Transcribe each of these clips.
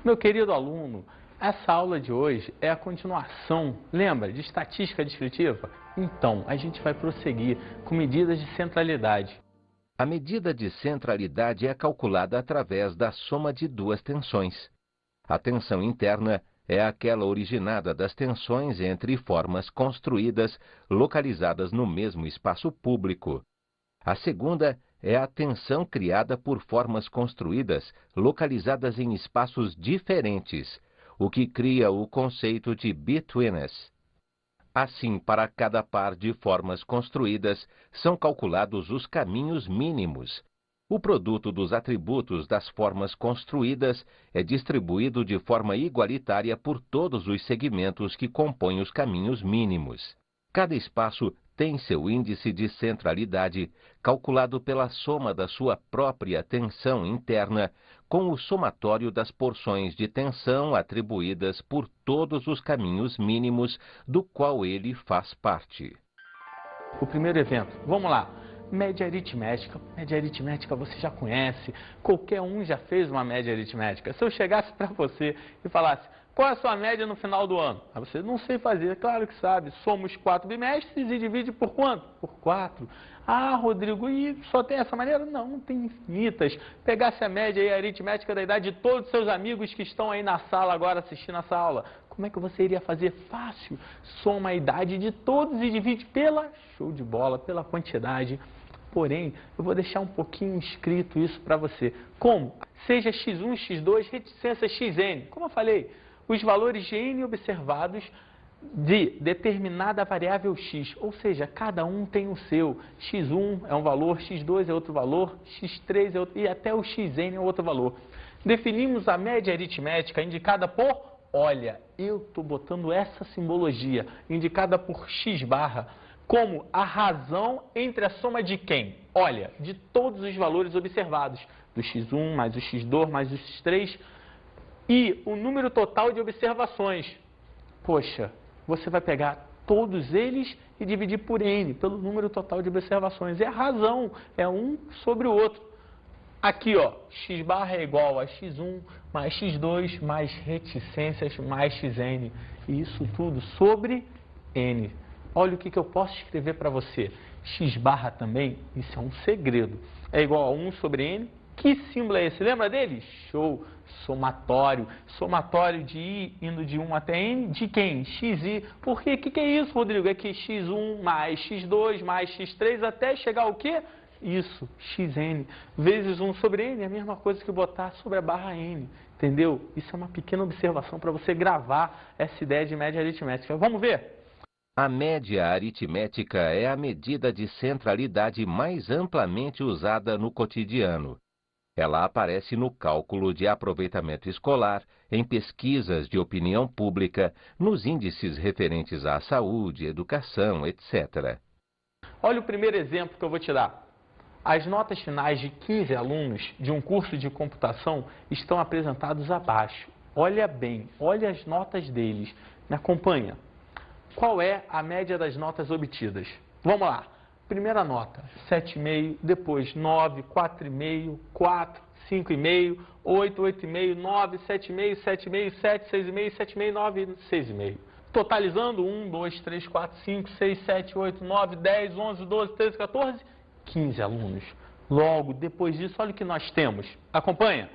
Meu querido aluno, essa aula de hoje é a continuação, lembra, de estatística descritiva? Então, a gente vai prosseguir com medidas de centralidade. A medida de centralidade é calculada através da soma de duas tensões. A tensão interna é aquela originada das tensões entre formas construídas localizadas no mesmo espaço público. A segunda é a tensão criada por formas construídas localizadas em espaços diferentes, o que cria o conceito de betweenness. Assim, para cada par de formas construídas, são calculados os caminhos mínimos. O produto dos atributos das formas construídas é distribuído de forma igualitária por todos os segmentos que compõem os caminhos mínimos. Cada espaço tem seu índice de centralidade, calculado pela soma da sua própria tensão interna com o somatório das porções de tensão atribuídas por todos os caminhos mínimos do qual ele faz parte. O primeiro exemplo, vamos lá. Média aritmética. Média aritmética você já conhece, qualquer um já fez uma média aritmética. Se eu chegasse para você e falasse, qual é a sua média no final do ano? Aí você não sei fazer, claro que sabe. Somos 4 bimestres e divide por quanto? Por 4. Ah, Rodrigo, e só tem essa maneira? Não, não tem infinitas. Pegasse a média aí, aritmética da idade de todos os seus amigos que estão aí na sala agora assistindo essa aula. Como é que você iria fazer? Fácil. Soma a idade de todos e divide pela, show de bola, pela quantidade. Porém, eu vou deixar um pouquinho escrito isso para você. Como? Seja x1, x2, reticência xn. Como eu falei, os valores de n observados de determinada variável x, ou seja, cada um tem o seu. x1 é um valor, x2 é outro valor, x3 é outro, e até o xn é outro valor. Definimos a média aritmética indicada por, olha, eu estou botando essa simbologia, indicada por x barra, como a razão entre a soma de quem? Olha, de todos os valores observados, do x1 mais o x2 mais o x3, e o número total de observações. Poxa, você vai pegar todos eles e dividir por n, pelo número total de observações. É a razão, é um sobre o outro. Aqui, ó, x barra é igual a x1 mais x2 mais reticências mais xn. E isso tudo sobre n. Olha o que eu posso escrever para você. X barra também, isso é um segredo. É igual a 1 sobre n. Que símbolo é esse? Lembra dele? Show! Somatório. Somatório de i indo de 1 até n. De quem? xi. Por quê? O que é isso, Rodrigo? É que x1 mais x2 mais x3 até chegar ao quê? Isso, xn. Vezes 1 sobre n é a mesma coisa que botar sobre a barra n. Entendeu? Isso é uma pequena observação para você gravar essa ideia de média aritmética. Vamos ver? A média aritmética é a medida de centralidade mais amplamente usada no cotidiano. Ela aparece no cálculo de aproveitamento escolar, em pesquisas de opinião pública, nos índices referentes à saúde, educação, etc. Olha o primeiro exemplo que eu vou te dar. As notas finais de 15 alunos de um curso de computação estão apresentados abaixo. Olha bem, olha as notas deles. Me acompanha. Qual é a média das notas obtidas? Vamos lá. Primeira nota, 7,5, depois 9, 4,5, 4, 5,5, 8, 8,5, 9, 7,5, 7,5, 7, 6,5, 7,5, 9, 6,5. Totalizando 1, 2, 3, 4, 5, 6, 7, 8, 9, 10, 11, 12, 13, 14, 15 alunos. Logo, depois disso, olha o que nós temos. Acompanha?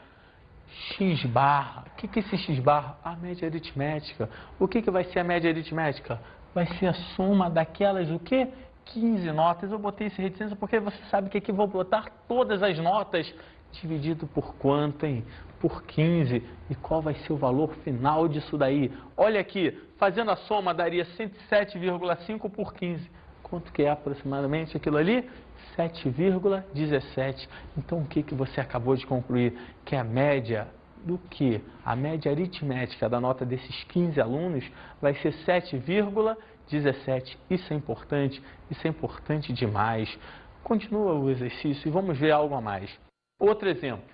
X barra. O que é esse X barra? A média aritmética. O que vai ser a média aritmética? Vai ser a soma daquelas, o quê? 15 notas. Eu botei esse reticência porque você sabe que aqui vou botar todas as notas dividido por quanto, hein? Por 15. E qual vai ser o valor final disso daí? Olha aqui, fazendo a soma daria 107,5 por 15. Quanto que é aproximadamente aquilo ali? 7,17. Então, o que você acabou de concluir? Que a média do que? A média aritmética da nota desses 15 alunos vai ser 7,17. Isso é importante demais. Continua o exercício e vamos ver algo a mais. Outro exemplo.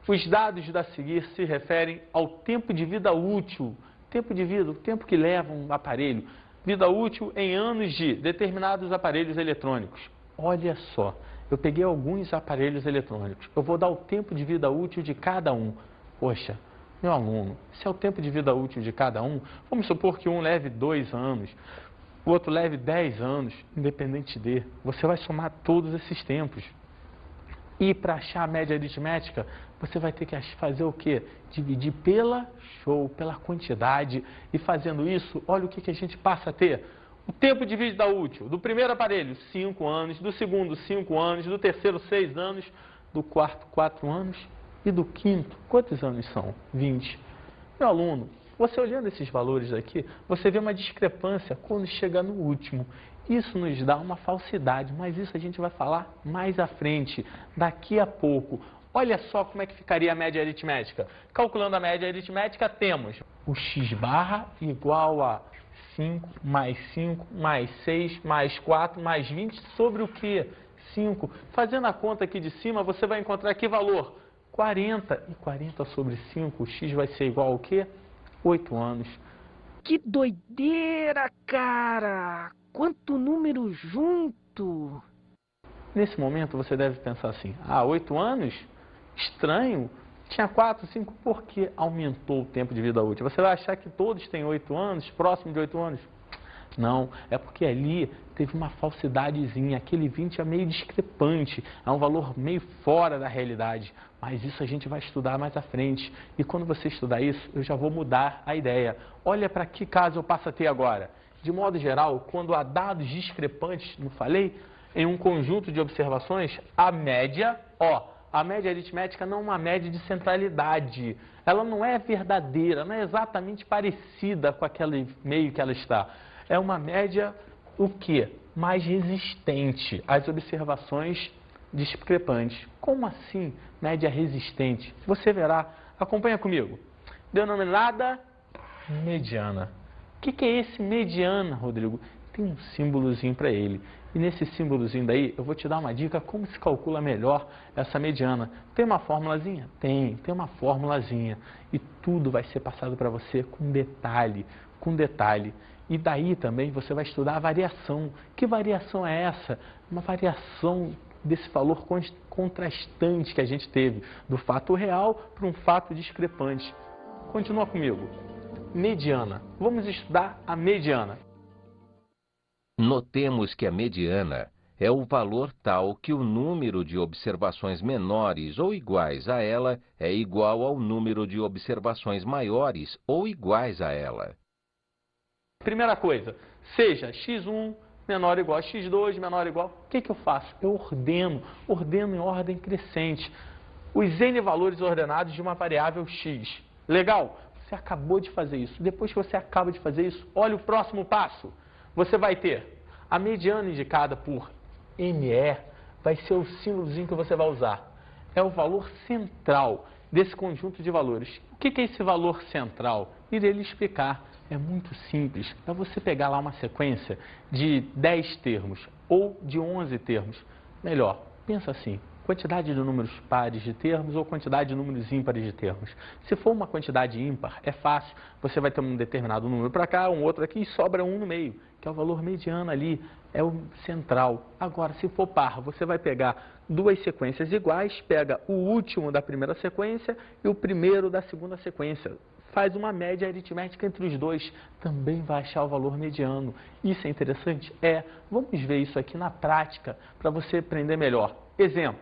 Os dados a seguir se referem ao tempo de vida útil. Tempo de vida, o tempo que leva um aparelho. Vida útil em anos de determinados aparelhos eletrônicos. Olha só, eu peguei alguns aparelhos eletrônicos. Eu vou dar o tempo de vida útil de cada um. Poxa, Meu aluno, se é o tempo de vida útil de cada um, vamos supor que um leve 2 anos, o outro leve 10 anos, independente de, você vai somar todos esses tempos. E para achar a média aritmética, você vai ter que fazer o quê? Dividir pela quantidade. E fazendo isso, olha o que a gente passa a ter. O tempo de vida útil do primeiro aparelho, 5 anos, do segundo, 5 anos, do terceiro, 6 anos, do quarto, 4 anos e do quinto, quantos anos são? 20. Meu aluno, você olhando esses valores aqui, você vê uma discrepância quando chega no último. Isso nos dá uma falsidade, mas isso a gente vai falar mais à frente, daqui a pouco. Olha só como é que ficaria a média aritmética. Calculando a média aritmética, temos o x barra igual a 5 mais 6 mais 4 mais 20 sobre o quê? 5. Fazendo a conta aqui de cima, você vai encontrar que valor? 40. E 40 sobre 5, o x vai ser igual ao quê? 8 anos. Que doideira, cara! Quanto número junto! Nesse momento você deve pensar assim, 8 anos? Estranho. Tinha 4, 5, por que aumentou o tempo de vida útil? Você vai achar que todos têm 8 anos, próximo de 8 anos? Não, é porque ali teve uma falsidadezinha, aquele 20 é meio discrepante, é um valor meio fora da realidade. Mas isso a gente vai estudar mais à frente. E quando você estudar isso, eu já vou mudar a ideia. Olha para que caso eu passo a ter agora. De modo geral, quando há dados discrepantes, não falei, em um conjunto de observações, a média, a média aritmética não é uma média de centralidade. Ela não é verdadeira, não é exatamente parecida com aquele meio que ela está. É uma média, o quê? Mais resistente às observações discrepantes. Como assim, média resistente? Você verá, acompanha comigo. Denominada mediana. O que é esse mediana, Rodrigo? Tem um símbolozinho para ele. E nesse símbolozinho daí, eu vou te dar uma dica como se calcula melhor essa mediana. Tem uma formulazinha? Tem uma formulazinha. E tudo vai ser passado para você com detalhe, com detalhe. E daí também você vai estudar a variação. Que variação é essa? Uma variação desse valor contrastante que a gente teve, do fato real para um fato discrepante. Continua comigo. Mediana. Vamos estudar a mediana. Notemos que a mediana é o valor tal que o número de observações menores ou iguais a ela é igual ao número de observações maiores ou iguais a ela. Primeira coisa, seja x1 menor ou igual a x2, menor ou igual, o que eu faço? Eu ordeno em ordem crescente os n valores ordenados de uma variável x. Legal? Você acabou de fazer isso. Depois que você acaba de fazer isso, olha o próximo passo. Você vai ter a mediana indicada por ME, vai ser o símbolozinho que você vai usar. É o valor central desse conjunto de valores. O que é esse valor central? Irei lhe explicar. É muito simples. É você pegar lá uma sequência de 10 termos ou de 11 termos. Melhor, pensa assim. Quantidade de números pares de termos ou quantidade de números ímpares de termos. Se for uma quantidade ímpar, é fácil. Você vai ter um determinado número para cá, um outro aqui e sobra um no meio, que é o valor mediano ali, é o central. Agora, se for par, você vai pegar duas sequências iguais, pega o último da primeira sequência e o primeiro da segunda sequência. Faz uma média aritmética entre os dois, também vai achar o valor mediano. Isso é interessante? Vamos ver isso aqui na prática para você aprender melhor. Exemplo.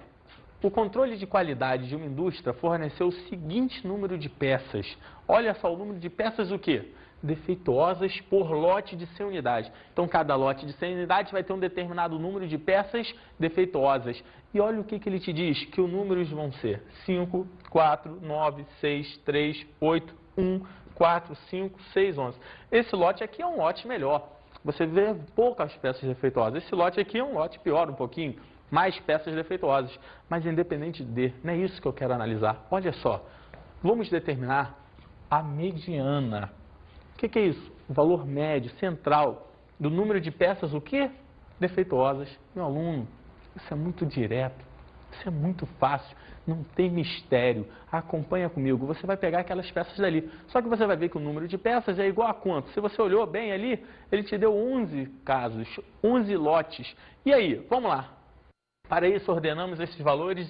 O controle de qualidade de uma indústria forneceu o seguinte número de peças. Olha só, o número de peças o quê? Defeituosas por lote de 100 unidades. Então, cada lote de 100 unidades vai ter um determinado número de peças defeituosas. E olha o que ele te diz, que os números vão ser 5, 4, 9, 6, 3, 8, 1, 4, 5, 6, 11. Esse lote aqui é um lote melhor. Você vê poucas peças defeituosas. Esse lote aqui é um lote pior um pouquinho. Mais peças defeituosas, mas independente de, não é isso que eu quero analisar. Olha só, vamos determinar a mediana. O que é isso? O valor médio, central, do número de peças, o quê? Defeituosas. Meu aluno, isso é muito direto, isso é muito fácil, não tem mistério. Acompanha comigo, você vai pegar aquelas peças dali. Só que você vai ver que o número de peças é igual a quanto? Se você olhou bem ali, ele te deu 11 casos, 11 lotes. E aí, vamos lá. Para isso, ordenamos esses valores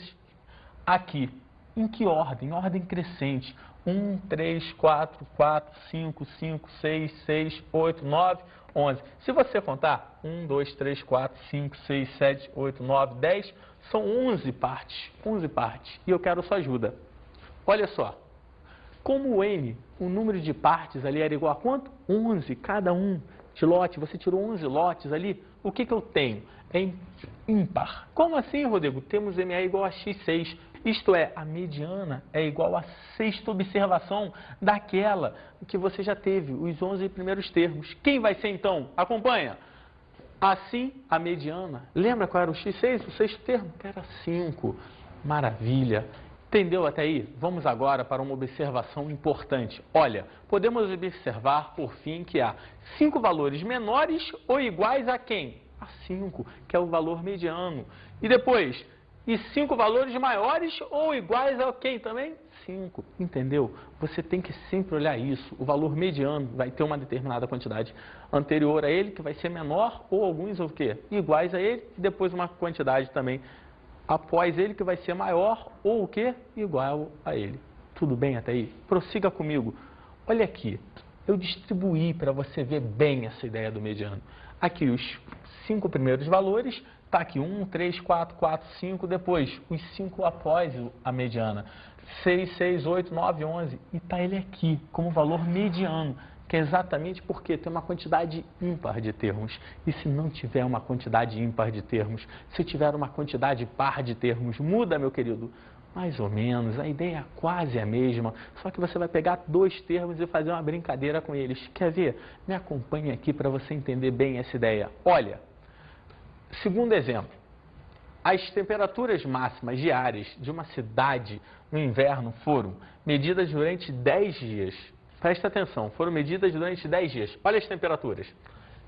aqui. Em que ordem? Ordem crescente. 1, 3, 4, 4, 5, 5, 6, 6, 8, 9, 11. Se você contar 1, 2, 3, 4, 5, 6, 7, 8, 9, 10, são 11 partes. 11 partes. E eu quero sua ajuda. Olha só. Como o N, o número de partes ali era igual a quanto? 11, cada um de lote. Você tirou 11 lotes ali. O que eu tenho? É ímpar. Como assim, Rodrigo? Temos MA igual a X6. Isto é, a mediana é igual a sexta observação daquela que você já teve, os 11 primeiros termos. Quem vai ser então? Acompanha. Assim, a mediana. Lembra qual era o X6? O sexto termo? Que era 5. Maravilha. Entendeu até aí? Vamos agora para uma observação importante. Olha, podemos observar, por fim, que há 5 valores menores ou iguais a quem? A 5, que é o valor mediano. E depois, e 5 valores maiores ou iguais a quem também? 5. Entendeu? Você tem que sempre olhar isso. O valor mediano vai ter uma determinada quantidade anterior a ele, que vai ser menor, ou alguns o quê? Iguais a ele, e depois uma quantidade também após ele que vai ser maior ou o que? Igual a ele. Tudo bem até aí? Prossiga comigo. Olha aqui, eu distribuí para você ver bem essa ideia do mediano. Aqui os 5 primeiros valores, está aqui 1, 3, 4, 4, 5, depois os 5 após a mediana. 6, 6, 8, 9, 11, e está ele aqui como valor mediano. Que é exatamente porque tem uma quantidade ímpar de termos. E se não tiver uma quantidade ímpar de termos, se tiver uma quantidade par de termos, muda, meu querido? Mais ou menos, a ideia é quase a mesma, só que você vai pegar 2 termos e fazer uma brincadeira com eles. Quer ver? Me acompanhe aqui para você entender bem essa ideia. Olha, segundo exemplo, as temperaturas máximas diárias de uma cidade no inverno foram medidas durante 10 dias. Presta atenção, foram medidas durante 10 dias. Olha as temperaturas.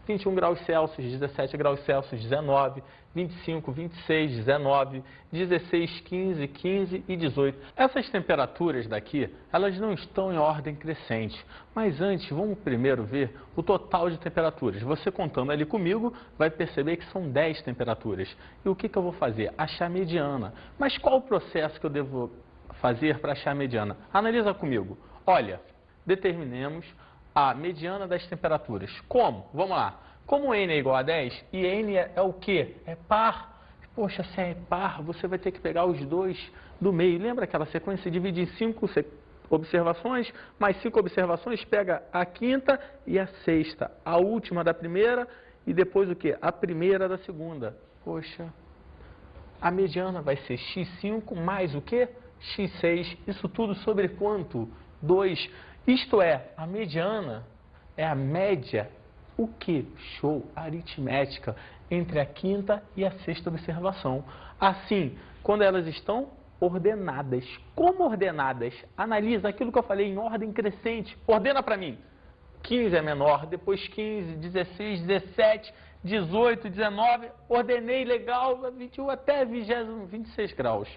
21 graus Celsius, 17 graus Celsius, 19, 25, 26, 19, 16, 15, 15 e 18. Essas temperaturas daqui, elas não estão em ordem crescente. Mas antes, vamos primeiro ver o total de temperaturas. Você contando ali comigo, vai perceber que são 10 temperaturas. E o que eu vou fazer? Achar a mediana. Mas qual o processo que eu devo fazer para achar a mediana? Analisa comigo. Olha, determinemos a mediana das temperaturas. Como? Vamos lá. Como N é igual a 10 e N é o quê? É par. Poxa, se é par, você vai ter que pegar os 2 do meio. Lembra aquela sequência? Divide em 5 observações, mais 5 observações, pega a quinta e a sexta. A última da primeira e depois o quê? A primeira da segunda. Poxa, a mediana vai ser x5 mais o quê? x6. Isso tudo sobre quanto? 2. Isto é, a mediana é a média, o que? Show, aritmética, entre a quinta e a sexta observação. Assim, quando elas estão ordenadas. Como ordenadas? Analisa aquilo que eu falei em ordem crescente. Ordena para mim. 15 é menor, depois 15, 16, 17, 18, 19. Ordenei legal, 21 até 26 graus.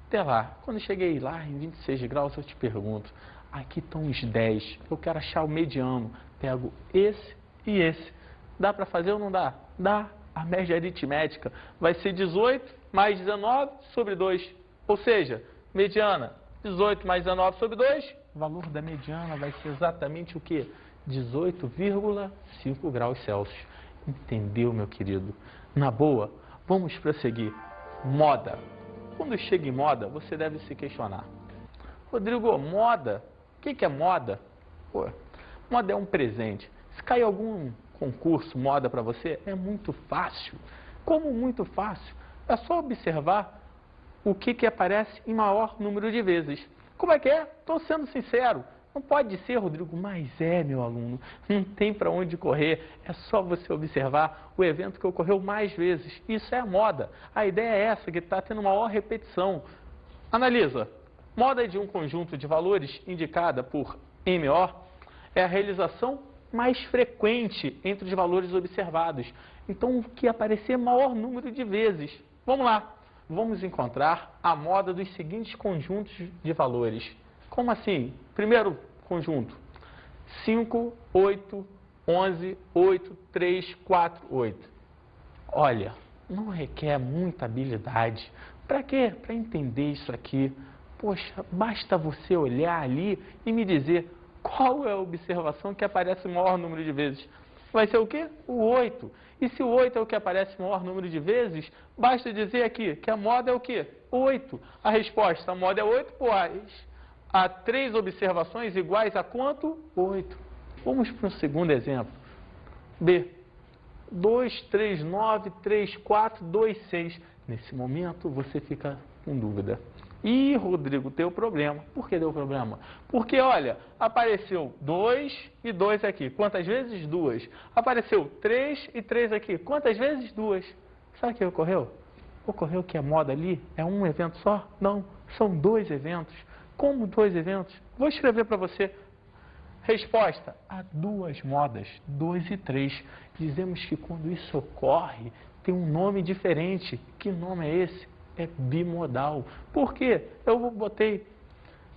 Até lá, quando eu cheguei lá em 26 graus, eu te pergunto. Aqui estão os 10. Eu quero achar o mediano. Pego esse e esse. Dá para fazer ou não dá? Dá. A média aritmética vai ser 18 mais 19 sobre 2. Ou seja, mediana 18 mais 19 sobre 2. O valor da mediana vai ser exatamente o quê? 18,5 graus Celsius. Entendeu, meu querido? Na boa, vamos prosseguir. Moda. Quando chega em moda, você deve se questionar. Rodrigo, moda? O que é moda? Pô, moda é um presente. Se cair algum concurso moda para você, é muito fácil. Como muito fácil? É só observar o que aparece em maior número de vezes. Como é que é? Estou sendo sincero. Não pode ser, Rodrigo, mas é, meu aluno. Não tem para onde correr. É só você observar o evento que ocorreu mais vezes. Isso é a moda. A ideia é essa, que está tendo maior repetição. Analisa. Moda de um conjunto de valores indicada por MO é a realização mais frequente entre os valores observados. Então, o que aparecer maior número de vezes. Vamos lá. Vamos encontrar a moda dos seguintes conjuntos de valores. Como assim? Primeiro conjunto. 5, 8, 11, 8, 3, 4, 8. Olha, não requer muita habilidade. Para quê? Para entender isso aqui. Poxa, basta você olhar ali e me dizer qual é a observação que aparece o maior número de vezes. Vai ser o quê? O 8. E se o 8 é o que aparece o maior número de vezes, basta dizer aqui que a moda é o quê? 8. A resposta, a moda é 8, pois há 3 observações iguais a quanto? 8. Vamos para o segundo exemplo. B. 2, 3, 9, 3, 4, 2, 6. Nesse momento, você fica com dúvida. Ih, Rodrigo, deu problema. Por que deu problema? Porque, olha, apareceu 2 e 2 aqui. Quantas vezes? 2. Apareceu 3 e 3 aqui. Quantas vezes? 2. Sabe o que ocorreu? Ocorreu que a moda ali é um evento só? Não, são 2 eventos. Como 2 eventos? Vou escrever para você. Resposta, há 2 modas, 2 e 3. Dizemos que quando isso ocorre, tem um nome diferente. Que nome é esse? É bimodal. Por quê? Eu botei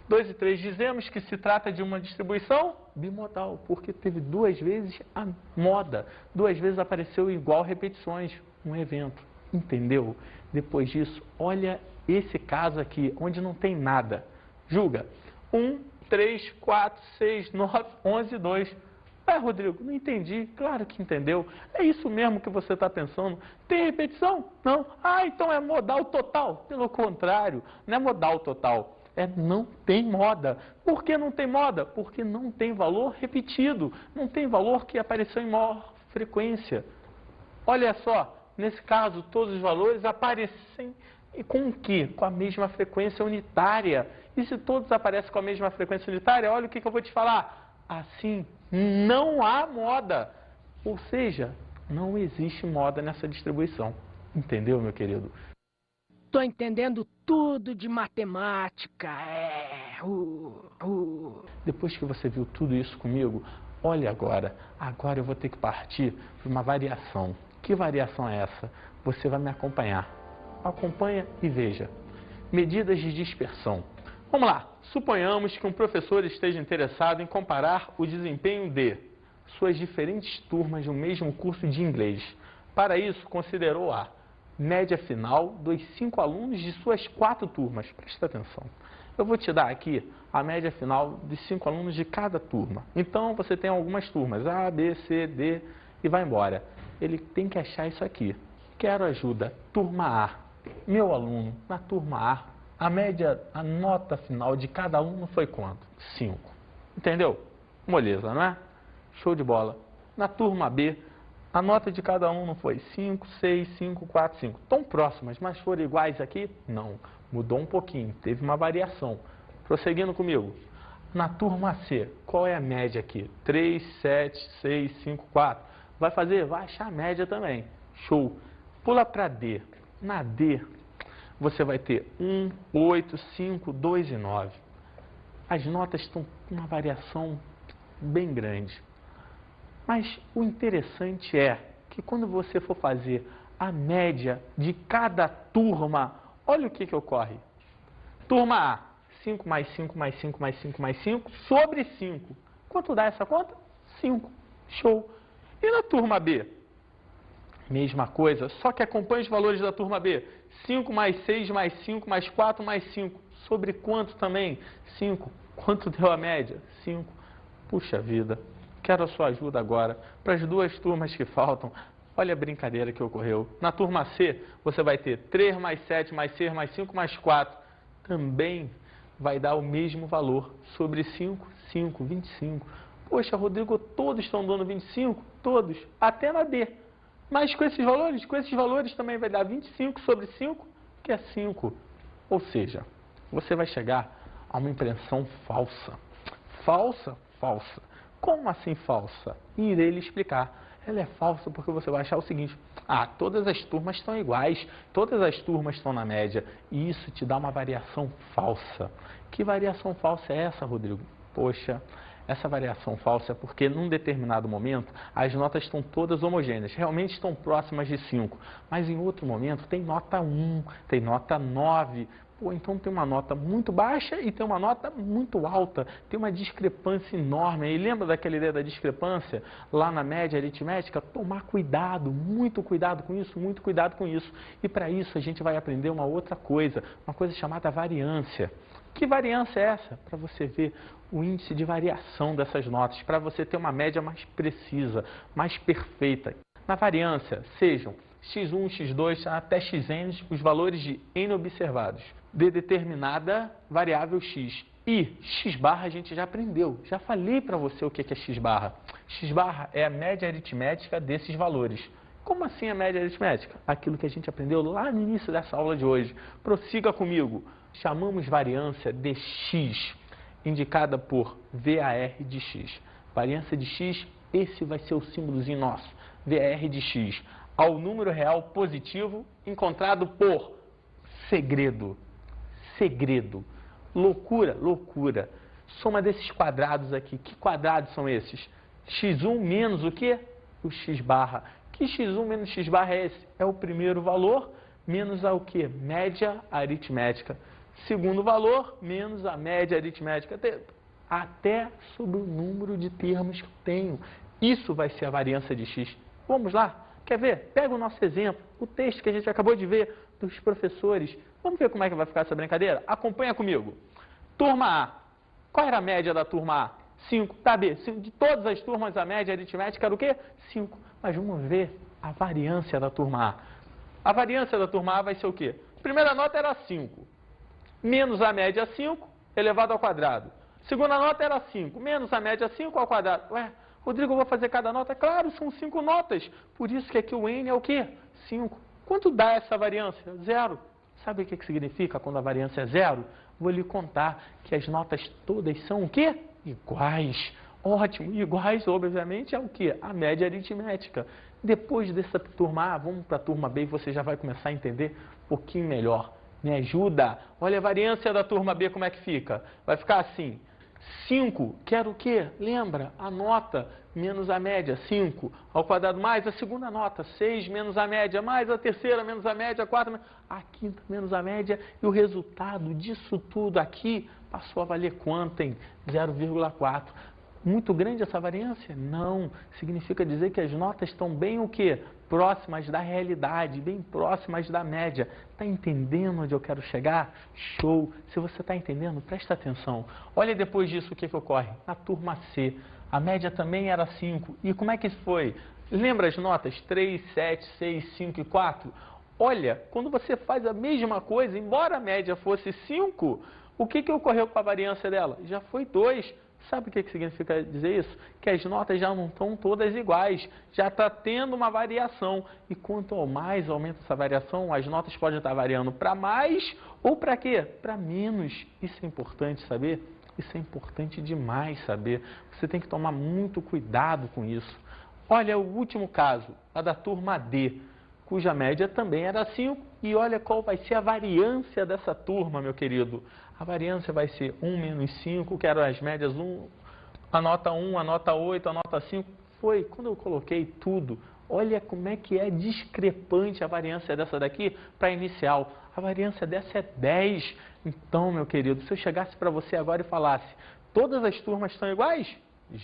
2 e 3. Dizemos que se trata de uma distribuição bimodal, porque teve 2 vezes a moda. 2 vezes apareceu igual repetições, um evento. Entendeu? Depois disso, olha esse caso aqui, onde não tem nada. Julga. 1, 3, 4, 6, 9, 11, 2. Rodrigo, não entendi. Claro que entendeu. É isso mesmo que você está pensando. Tem repetição? Não. Então é modal total. Pelo contrário, não é modal total. Não tem moda. Por que não tem moda? Porque não tem valor repetido. Não tem valor que apareceu em maior frequência. Olha só, nesse caso, todos os valores aparecem com o quê? Com a mesma frequência unitária. E se todos aparecem com a mesma frequência unitária, olha o que eu vou te falar. Assim, não há moda. Ou seja, não existe moda nessa distribuição. Entendeu, meu querido? Tô entendendo tudo de matemática. Depois que você viu tudo isso comigo, olha agora. Agora eu vou ter que partir para uma variação. Que variação é essa? Você vai me acompanhar. Acompanha e veja. Medidas de dispersão. Vamos lá. Suponhamos que um professor esteja interessado em comparar o desempenho de suas diferentes turmas no mesmo curso de inglês. Para isso, considerou a média final dos 5 alunos de suas 4 turmas. Presta atenção. Eu vou te dar aqui a média final dos 5 alunos de cada turma. Então, você tem algumas turmas, A, B, C, D, e vai embora. Ele tem que achar isso aqui. Quero ajuda. Turma A. Meu aluno, na turma A, a nota final de cada aluno foi quanto? 5. Entendeu? Moleza, não é? Show de bola. Na turma B, a nota de cada aluno foi 5, 6, 5, 4, 5. Tão próximas, mas foram iguais aqui? Não. Mudou um pouquinho, teve uma variação. Prosseguindo comigo. Na turma C, qual é a média aqui? 3, 7, 6, 5, 4. Vai achar a média também. Show. Pula para D. Na D, você vai ter 1, 8, 5, 2 e 9. As notas estão com uma variação bem grande. Mas o interessante é que quando você for fazer a média de cada turma, olha o que ocorre. Turma A, 5 mais 5 mais 5 mais 5 mais 5 sobre 5. Quanto dá essa conta? 5. Show. E na turma B? Mesma coisa, só que acompanhe os valores da turma B. 5 mais 6 mais 5 mais 4 mais 5. Sobre quanto também? 5. Quanto deu a média? 5. Puxa vida, quero a sua ajuda agora para as 2 turmas que faltam. Olha a brincadeira que ocorreu. Na turma C, você vai ter 3 mais 7 mais 6 mais 5 mais 4. Também vai dar o mesmo valor. Sobre 5, 5, 25. Poxa, Rodrigo, todos estão dando 25? Todos, até na D. Mas com esses valores também vai dar 25 sobre 5, que é 5. Ou seja, você vai chegar a uma impressão falsa. Falsa? Falsa. Como assim falsa? Irei lhe explicar. Ela é falsa porque você vai achar o seguinte. Todas as turmas estão iguais, todas as turmas estão na média. E isso te dá uma variação falsa. Que variação falsa é essa, Rodrigo? Poxa, essa variação falsa é porque num determinado momento as notas estão todas homogêneas, realmente estão próximas de 5. Mas em outro momento tem nota 1, tem nota 9. Então tem uma nota muito baixa e tem uma nota muito alta, tem uma discrepância enorme. E lembra daquela ideia da discrepância lá na média aritmética? Tomar cuidado, muito cuidado com isso, muito cuidado com isso. E para isso a gente vai aprender uma outra coisa, uma coisa chamada variância. Que variância é essa? Para você ver o índice de variação dessas notas, para você ter uma média mais precisa, mais perfeita. Na variância, sejam x1, x2, até xn, os valores de n observados de determinada variável x. E x barra a gente já aprendeu, já falei para você o que é x barra. X barra é a média aritmética desses valores. Como assim a média aritmética? Aquilo que a gente aprendeu lá no início dessa aula de hoje. Prossiga comigo. Chamamos variância de x, indicada por VAR de x. Variância de x, esse vai ser o símbolozinho nosso. VAR de x. Ao número real positivo encontrado por segredo. Segredo. Loucura, loucura. Soma desses quadrados aqui. Que quadrados são esses? x1 menos o quê? O x barra. Que x1 menos x barra é esse? É o primeiro valor menos a o quê? Média aritmética. Segundo valor menos a média aritmética. Até sobre o número de termos que eu tenho. Isso vai ser a variância de x. Vamos lá? Quer ver? Pega o nosso exemplo, o texto que a gente acabou de ver dos professores. Vamos ver como é que vai ficar essa brincadeira? Acompanha comigo. Turma A. Qual era a média da turma A? 5. Tá, B. De todas as turmas, a média aritmética era o quê? 5. Mas vamos ver a variância da turma A. A variância da turma A vai ser o quê? Primeira nota era 5. Menos a média 5 elevado ao quadrado. Segunda nota era 5. Menos a média 5 ao quadrado. Ué, Rodrigo, eu vou fazer cada nota? Claro, são 5 notas. Por isso que aqui o N é o quê? 5. Quanto dá essa variância? 0. Sabe o que significa quando a variância é 0? Vou lhe contar que as notas todas são o quê? Iguais. Ótimo. Iguais, obviamente, é o quê? A média aritmética. Depois dessa turma A, vamos para a turma B e você já vai começar a entender um pouquinho melhor. Me ajuda? Olha a variância da turma B, como é que fica? Vai ficar assim. 5, que era o quê? Lembra? A nota menos a média, 5 ao quadrado, mais a segunda nota, 6 menos a média, mais a terceira menos a média, 4, a quinta menos a média, e o resultado disso tudo aqui passou a valer quanto, hein? 0,4. Muito grande essa variância? Não. Significa dizer que as notas estão bem o quê? Próximas da realidade, bem próximas da média. Está entendendo onde eu quero chegar? Show! Se você está entendendo, presta atenção. Olha depois disso o que ocorre. Na turma C, a média também era 5. E como é que foi? Lembra as notas 3, 7, 6, 5 e 4? Olha, quando você faz a mesma coisa, embora a média fosse 5, o que ocorreu com a variância dela? Já foi 2. Sabe o que significa dizer isso? Que as notas já não estão todas iguais, já está tendo uma variação. E quanto ao mais aumenta essa variação, as notas podem estar variando para mais ou para quê? Para menos. Isso é importante saber? Isso é importante demais saber. Você tem que tomar muito cuidado com isso. Olha o último caso, a da turma D, cuja média também era 5. E olha qual vai ser a variância dessa turma, meu querido. A variância vai ser 1 menos 5, que eram as médias 1, a nota 1, a nota 8, a nota 5. Foi quando eu coloquei tudo. Olha como é que é discrepante a variância dessa daqui para a inicial. A variância dessa é 10. Então, meu querido, se eu chegasse para você agora e falasse, todas as turmas estão iguais?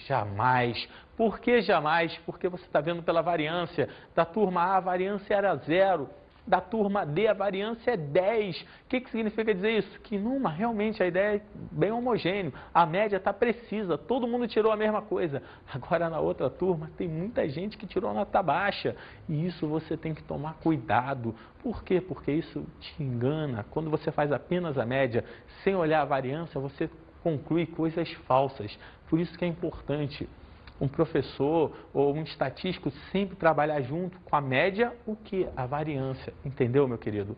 Jamais. Por que jamais? Porque você está vendo pela variância. Da turma A, a variância era 0. Da turma D, a variância é 10. O que significa dizer isso? Que numa, realmente, a ideia é bem homogênea. A média está precisa. Todo mundo tirou a mesma coisa. Agora, na outra turma, tem muita gente que tirou nota baixa. E isso você tem que tomar cuidado. Por quê? Porque isso te engana. Quando você faz apenas a média, sem olhar a variância, você conclui coisas falsas. Por isso que é importante um professor ou um estatístico sempre trabalhar junto com a média, o que? A variância. Entendeu, meu querido?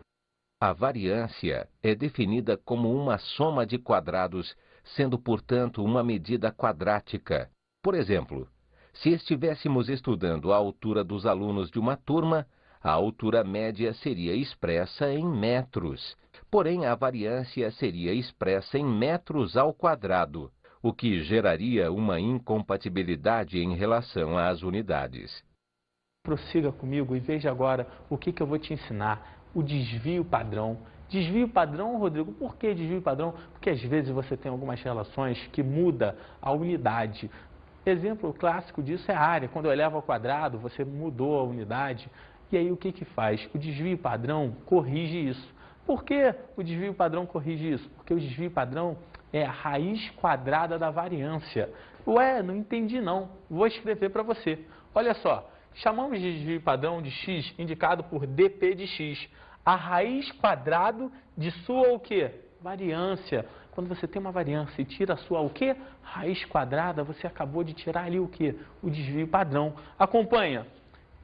A variância é definida como uma soma de quadrados, sendo, portanto, uma medida quadrática. Por exemplo, se estivéssemos estudando a altura dos alunos de uma turma, a altura média seria expressa em metros. Porém, a variância seria expressa em metros ao quadrado, o que geraria uma incompatibilidade em relação às unidades. Prossiga comigo e veja agora o que eu vou te ensinar. O desvio padrão. Desvio padrão, Rodrigo, por que desvio padrão? Porque às vezes você tem algumas relações que muda a unidade. Exemplo clássico disso é a área. Quando eu elevo ao quadrado, você mudou a unidade. E aí o que faz? O desvio padrão corrige isso. Por que o desvio padrão corrige isso? Porque o desvio padrão é a raiz quadrada da variância. Ué, não entendi não. Vou escrever para você. Olha só, chamamos de desvio padrão de x indicado por dp de x. A raiz quadrada de sua o quê? Variância. Quando você tem uma variância e tira a sua o quê? Raiz quadrada, você acabou de tirar ali o quê? O desvio padrão. Acompanha.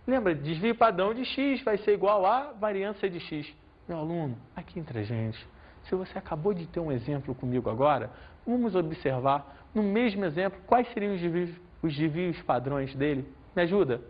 Lembra, desvio padrão de x vai ser igual a variância de x. Meu aluno, aqui entre a gente, se você acabou de ter um exemplo comigo agora, vamos observar no mesmo exemplo quais seriam os desvios padrões dele. Me ajuda?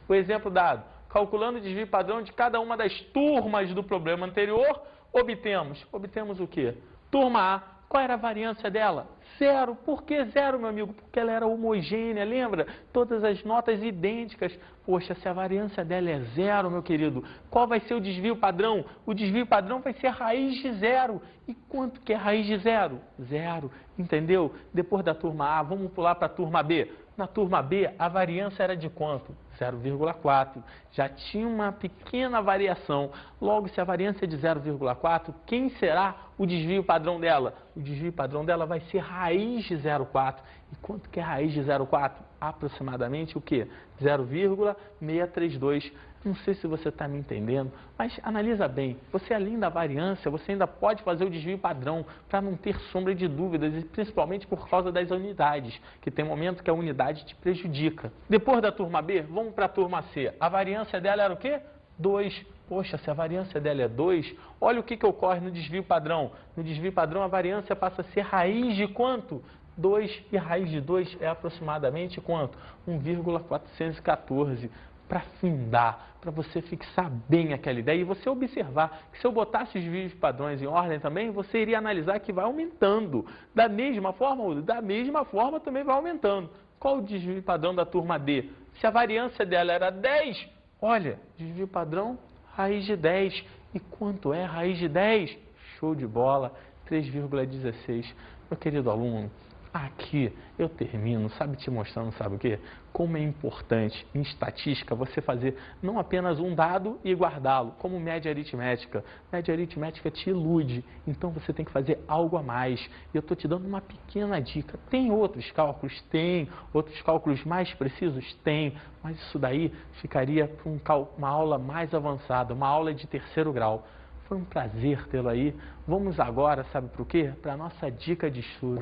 O exemplo dado, calculando o desvio padrão de cada uma das turmas do problema anterior, obtemos o quê? Turma A, qual era a variância dela? 0. Por que 0, meu amigo? Porque ela era homogênea, lembra? Todas as notas idênticas. Poxa, se a variância dela é 0, meu querido, qual vai ser o desvio padrão? O desvio padrão vai ser a raiz de 0. E quanto que é a raiz de 0? 0, entendeu? Depois da turma A, vamos pular para a turma B. Na turma B, a variância era de quanto? 0,4. Já tinha uma pequena variação. Logo, se a variância é de 0,4, quem será o desvio padrão dela? O desvio padrão dela vai ser raiz de 0,4. E quanto que é raiz de 0,4? Aproximadamente o quê? 0,632. Não sei se você está me entendendo, mas analisa bem. Você, além da variância, você ainda pode fazer o desvio padrão para não ter sombra de dúvidas, e principalmente por causa das unidades, que tem momento que a unidade te prejudica. Depois da turma B, vamos para a turma C. A variância dela era o quê? 2. Poxa, se a variância dela é 2, olha o que ocorre no desvio padrão. No desvio padrão, a variância passa a ser raiz de quanto? 2, e raiz de 2 é aproximadamente quanto? 1,414. Para findar, para você fixar bem aquela ideia e você observar que se eu botasse os desvios padrões em ordem também, você iria analisar que vai aumentando. Da mesma forma também vai aumentando. Qual o desvio padrão da turma D? Se a variância dela era 10, olha, desvio padrão, raiz de 10. E quanto é raiz de 10? Show de bola, 3,16. Meu querido aluno, aqui eu termino, te mostrando, sabe o quê? Como é importante em estatística você fazer não apenas um dado e guardá-lo, como média aritmética. Média aritmética te ilude, então você tem que fazer algo a mais. E eu estou te dando uma pequena dica. Tem outros cálculos? Tem. Outros cálculos mais precisos? Tem. Mas isso daí ficaria para uma aula mais avançada, uma aula de 3º grau. Foi um prazer tê-lo aí. Vamos agora, sabe para o quê? Para a nossa dica de estudo.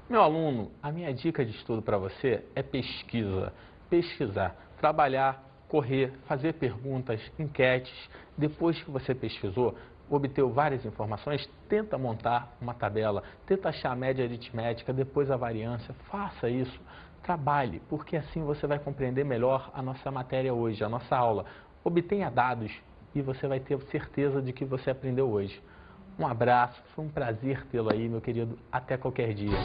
Meu aluno, a minha dica de estudo para você é pesquisa. Pesquisar, trabalhar, correr, fazer perguntas, enquetes. Depois que você pesquisou, obteve várias informações, tenta montar uma tabela, tenta achar a média aritmética, depois a variância, faça isso, trabalhe, porque assim você vai compreender melhor a nossa matéria hoje, a nossa aula. Obtenha dados e você vai ter certeza de que você aprendeu hoje. Um abraço, foi um prazer tê-lo aí, meu querido, até qualquer dia.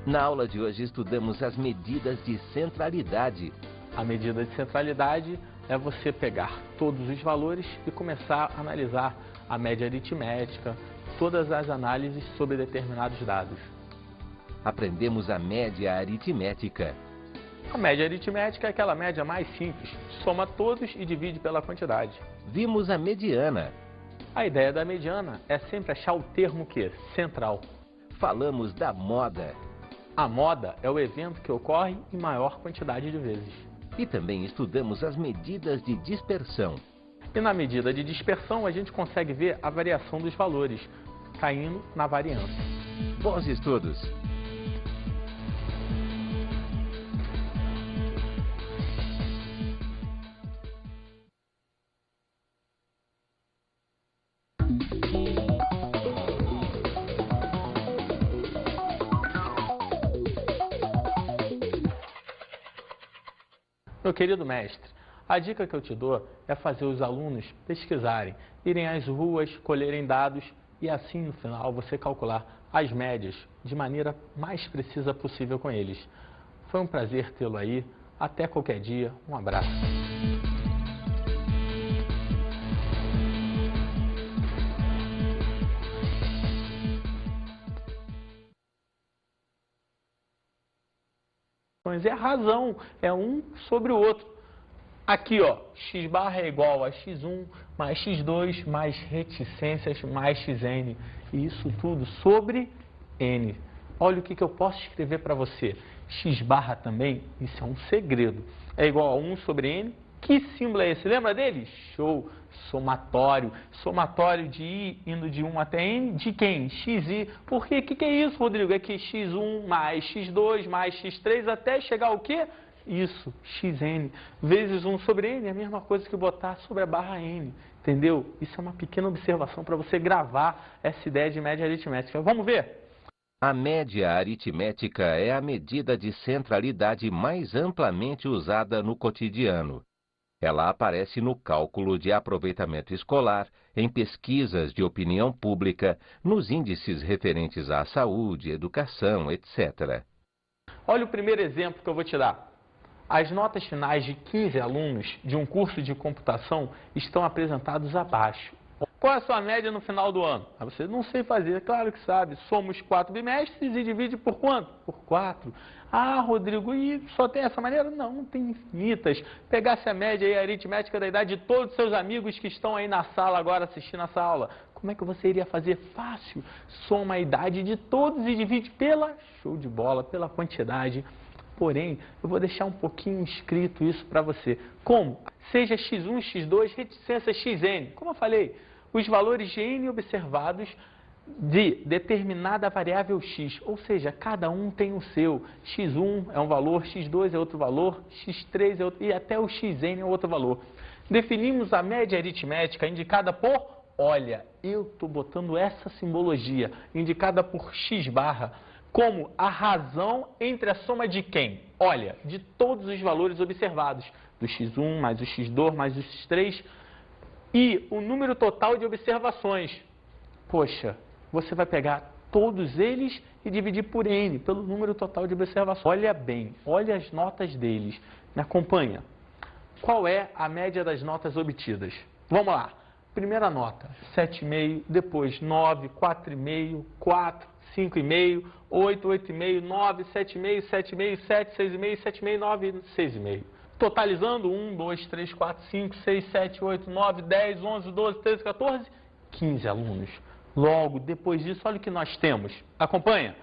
Na aula de hoje estudamos as medidas de centralidade. A medida de centralidade é você pegar todos os valores e começar a analisar a média aritmética, todas as análises sobre determinados dados. Aprendemos a média aritmética. A média aritmética é aquela média mais simples, soma todos e divide pela quantidade. Vimos a mediana. A ideia da mediana é sempre achar o termo que? Central. Falamos da moda. A moda é o evento que ocorre em maior quantidade de vezes. E também estudamos as medidas de dispersão. E na medida de dispersão a gente consegue ver a variação dos valores, caindo na variância. Bons estudos! Meu querido mestre, a dica que eu te dou é fazer os alunos pesquisarem, irem às ruas, colherem dados e assim no final você calcular as médias de maneira mais precisa possível com eles. Foi um prazer tê-lo aí, até qualquer dia, um abraço. tensões, é a razão, é um sobre o outro. Aqui, ó, x barra é igual a x1 mais x2 mais reticências mais xn. E isso tudo sobre n. Olha o que eu posso escrever para você. X barra também, isso é um segredo. É igual a 1 sobre n. Que símbolo é esse? Lembra dele? Show! Somatório. Somatório de i indo de 1 até n. De quem? xi. Por quê? O que é isso, Rodrigo? É que x1 mais x2 mais x3 até chegar ao quê? Isso, xn, vezes 1 sobre n, é a mesma coisa que botar sobre a barra n, entendeu? Isso é uma pequena observação para você gravar essa ideia de média aritmética. Vamos ver? A média aritmética é a medida de centralidade mais amplamente usada no cotidiano. Ela aparece no cálculo de aproveitamento escolar, em pesquisas de opinião pública, nos índices referentes à saúde, educação, etc. Olha o primeiro exemplo que eu vou te dar. As notas finais de 15 alunos de um curso de computação estão apresentadas abaixo. Qual é a sua média no final do ano? Você não sei fazer, claro que sabe. Somos 4 bimestres e divide por quanto? Por 4. Ah, Rodrigo, e só tem essa maneira? Não tem infinitas. Pegasse a média aí, a aritmética da idade de todos os seus amigos que estão aí na sala agora assistindo essa aula. Como é que você iria fazer? Fácil. Soma a idade de todos e divide pela, show de bola, pela quantidade. Porém, eu vou deixar um pouquinho escrito isso para você. Como? Seja x1, x2, reticência xn. Como eu falei, os valores de n observados de determinada variável x. Ou seja, cada um tem o seu. x1 é um valor, x2 é outro valor, x3 é outro, e até o xn é outro valor. Definimos a média aritmética indicada por, olha, eu estou botando essa simbologia, indicada por x barra, como a razão entre a soma de quem? Olha, de todos os valores observados, do x1 mais o x2 mais o x3 e o número total de observações. Poxa, você vai pegar todos eles e dividir por n, pelo número total de observações. Olha bem, olha as notas deles. Me acompanha. Qual é a média das notas obtidas? Vamos lá. Primeira nota, 7,5, depois 9, 4,5, 4, 5,5, 8, 8,5, 9, 7,5, 7,5, 7, 6,5, 7,5, 9, 6,5. Totalizando 1, 2, 3, 4, 5, 6, 7, 8, 9, 10, 11, 12, 13, 14, 15 alunos. Logo, depois disso, olha o que nós temos. Acompanha.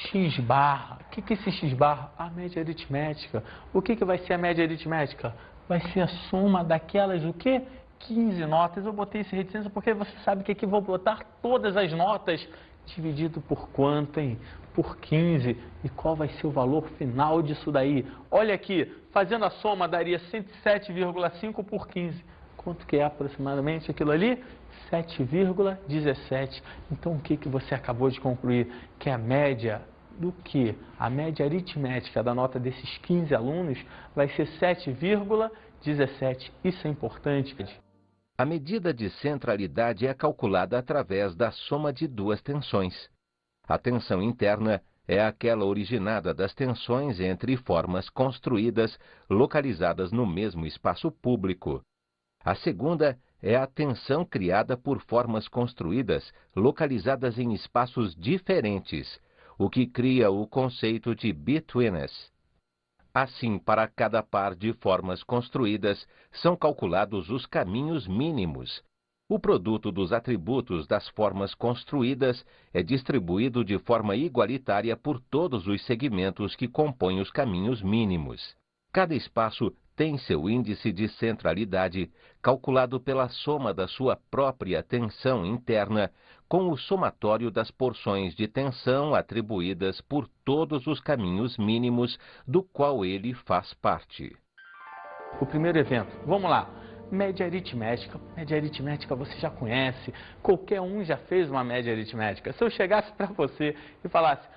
X barra. O que é esse X barra? A média aritmética. O que vai ser a média aritmética? Vai ser a soma daquelas, o quê? 15 notas. Eu botei esse reticência porque você sabe que aqui vou botar todas as notas dividido por quanto, hein? Por 15. E qual vai ser o valor final disso daí? Olha aqui, fazendo a soma daria 107,5 por 15. Quanto que é aproximadamente aquilo ali? 7,17. Então, o que você acabou de concluir? Que a média do que? A média aritmética da nota desses 15 alunos vai ser 7,17. Isso é importante. A medida de centralidade é calculada através da soma de duas tensões. A tensão interna é aquela originada das tensões entre formas construídas localizadas no mesmo espaço público. A segunda é a tensão criada por formas construídas localizadas em espaços diferentes, o que cria o conceito de betweenness. Assim, para cada par de formas construídas, são calculados os caminhos mínimos. O produto dos atributos das formas construídas é distribuído de forma igualitária por todos os segmentos que compõem os caminhos mínimos. Cada espaço tem seu índice de centralidade, calculado pela soma da sua própria tensão interna, com o somatório das porções de tensão atribuídas por todos os caminhos mínimos do qual ele faz parte. O primeiro exemplo, vamos lá. Média aritmética. Média aritmética você já conhece, qualquer um já fez uma média aritmética. Se eu chegasse para você e falasse,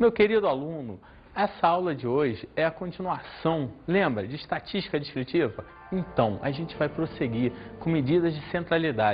Meu querido aluno, essa aula de hoje é a continuação, lembra, de estatística descritiva? Então, a gente vai prosseguir com medidas de centralidade.